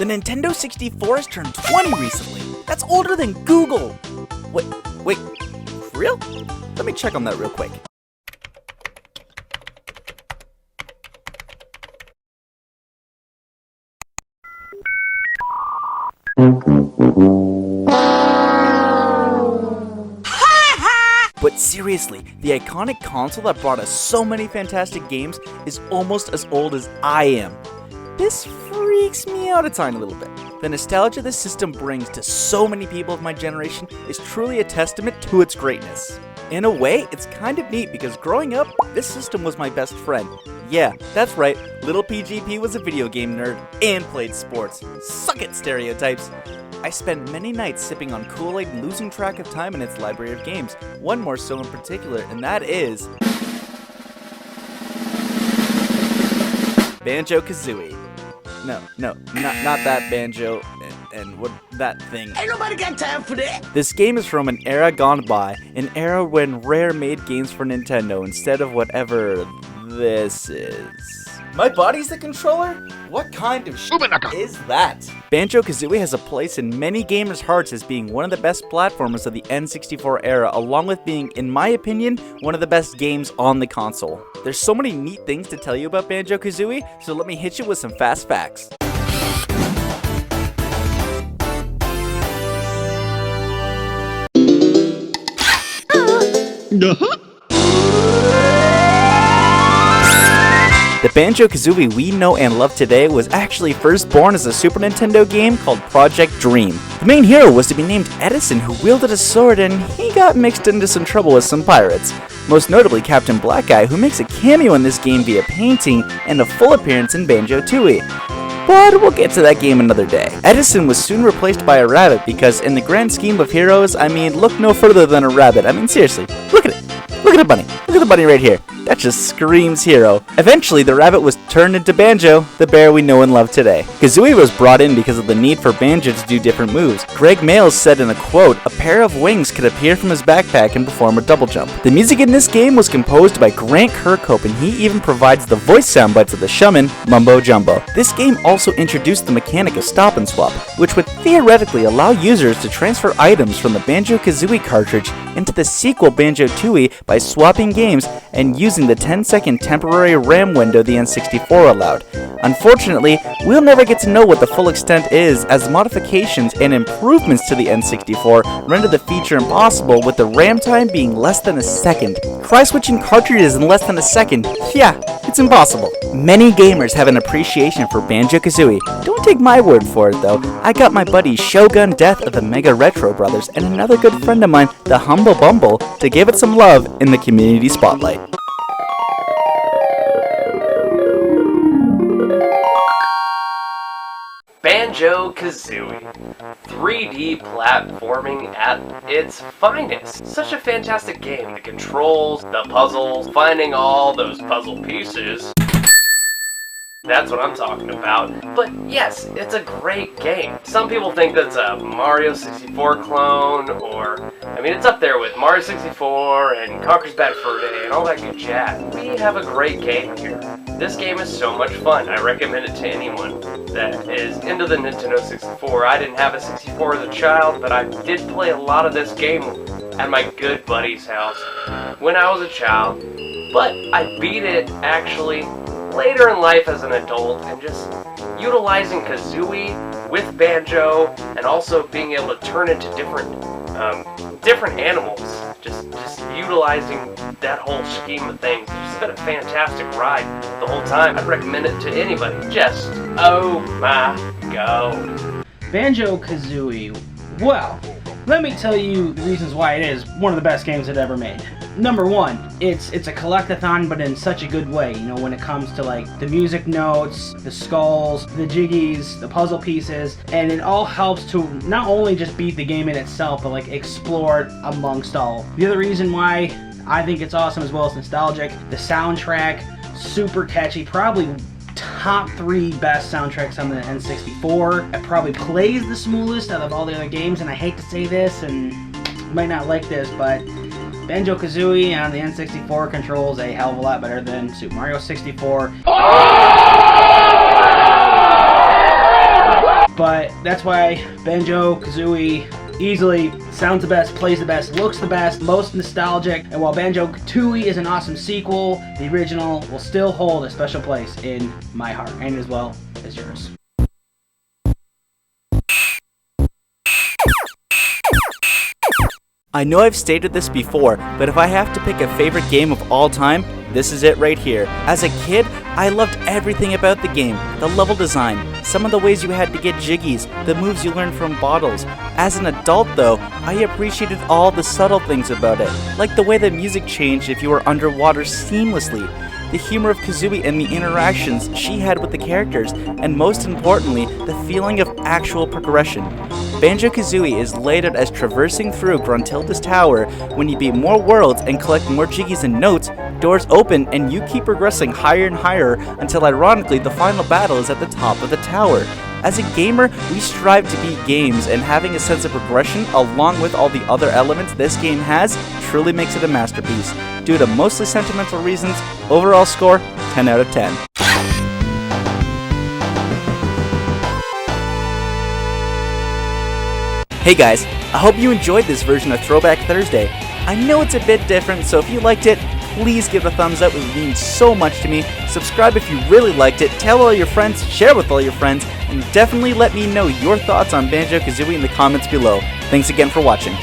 The Nintendo 64 has turned 20 recently. That's older than Google. Wait, for real? Let me check on that real quick. But seriously, the iconic console that brought us so many fantastic games is almost as old as I am. This freaks me out a tiny little bit. The nostalgia this system brings to so many people of my generation is truly a testament to its greatness. In a way, it's kind of neat because growing up, this system was my best friend. Yeah, that's right, little PGP was a video game nerd and played sports. Suck it, stereotypes! I spent many nights sipping on Kool-Aid and losing track of time in its library of games, one more so in particular, and that is Banjo-Kazooie. No, not that banjo and what that thing. Ain't nobody got time for that. This game is from an era gone by, an era when Rare made games for Nintendo instead of whatever this is. My body's the controller? What kind of shit is that? Banjo-Kazooie has a place in many gamers' hearts as being one of the best platformers of the N64 era, along with being, in my opinion, one of the best games on the console. There's so many neat things to tell you about Banjo-Kazooie, so let me hit you with some fast facts. The Banjo-Kazooie we know and love today was actually first born as a Super Nintendo game called Project Dream. The main hero was to be named Edison, who wielded a sword, and he got mixed into some trouble with some pirates. Most notably Captain Black Eye, who makes a cameo in this game via painting and a full appearance in Banjo-Tooie. But we'll get to that game another day. Edison was soon replaced by a rabbit because in the grand scheme of heroes, I mean, look no further than a rabbit. I mean, seriously, look at it. Look at the bunny. Look at the bunny right here. That just screams hero. Eventually, the rabbit was turned into Banjo, the bear we know and love today. Kazooie was brought in because of the need for Banjo to do different moves. Greg Mayles said in a quote, "A pair of wings could appear from his backpack and perform a double jump." The music in this game was composed by Grant Kirkhope, and he even provides the voice sound bites of the shaman, Mumbo Jumbo. This game also introduced the mechanic of stop and swap, which would theoretically allow users to transfer items from the Banjo-Kazooie cartridge into the sequel Banjo-Tooie by swapping games and using the 10-second temporary RAM window the N64 allowed. Unfortunately, we'll never get to know what the full extent is, as modifications and improvements to the N64 render the feature impossible, with the RAM time being less than a second. Try switching cartridges in less than a second. Yeah, it's impossible. Many gamers have an appreciation for Banjo-Kazooie. Don't take my word for it though. I got my buddy Shogundeath of the Mega Retro Brothers and another good friend of mine, the Humble Bumble, to give it some love in the community spotlight. Banjo-Kazooie. 3D platforming at its finest. Such a fantastic game. The controls, the puzzles, finding all those puzzle pieces. That's what I'm talking about. But yes, it's a great game. Some people think that's a Mario 64 clone, or, I mean, it's up there with Mario 64 and Conker's Bad Fur Day and all that good jazz. We have a great game here. This game is so much fun. I recommend it to anyone that is into the Nintendo 64. I didn't have a 64 as a child, but I did play a lot of this game at my good buddy's house when I was a child. But I beat it, actually, later in life as an adult, and just utilizing Kazooie with Banjo and also being able to turn into different animals, just utilizing that whole scheme of things. It's just been a fantastic ride the whole time. I'd recommend it to anybody. Just, oh my god. Banjo-Kazooie, well, let me tell you the reasons why it is one of the best games it ever made. Number one, it's a collectathon, but in such a good way, you know, when it comes to like the music notes, the skulls, the jiggies, the puzzle pieces, and it all helps to not only just beat the game in itself, but like explore it amongst all. The other reason why I think it's awesome as well as nostalgic, the soundtrack, super catchy, probably top 3 best soundtracks on the N64. It probably plays the smoothest out of all the other games, and I hate to say this, and you might not like this, but Banjo-Kazooie on the N64 controls a hell of a lot better than Super Mario 64. but that's why Banjo-Kazooie easily sounds the best, plays the best, looks the best, most nostalgic, and while Banjo-Kazooie is an awesome sequel, the original will still hold a special place in my heart, and as well as yours. I know I've stated this before, but if I have to pick a favorite game of all time, this is it right here. As a kid, I loved everything about the game. The level design, some of the ways you had to get jiggies, the moves you learned from bottles. As an adult though, I appreciated all the subtle things about it, like the way the music changed if you were underwater seamlessly, the humor of Kazooie and the interactions she had with the characters, and most importantly, the feeling of actual progression. Banjo-Kazooie is laid out as traversing through Gruntilda's tower. When you beat more worlds and collect more jiggies and notes, doors open and you keep progressing higher and higher until ironically the final battle is at the top of the tower. As a gamer, we strive to beat games, and having a sense of progression along with all the other elements this game has truly makes it a masterpiece. Due to mostly sentimental reasons, overall score 10 out of 10. Hey guys, I hope you enjoyed this version of Throwback Thursday. I know it's a bit different, so if you liked it, please give it a thumbs up. It would mean so much to me. Subscribe if you really liked it, tell all your friends, share with all your friends, and definitely let me know your thoughts on Banjo-Kazooie in the comments below. Thanks again for watching.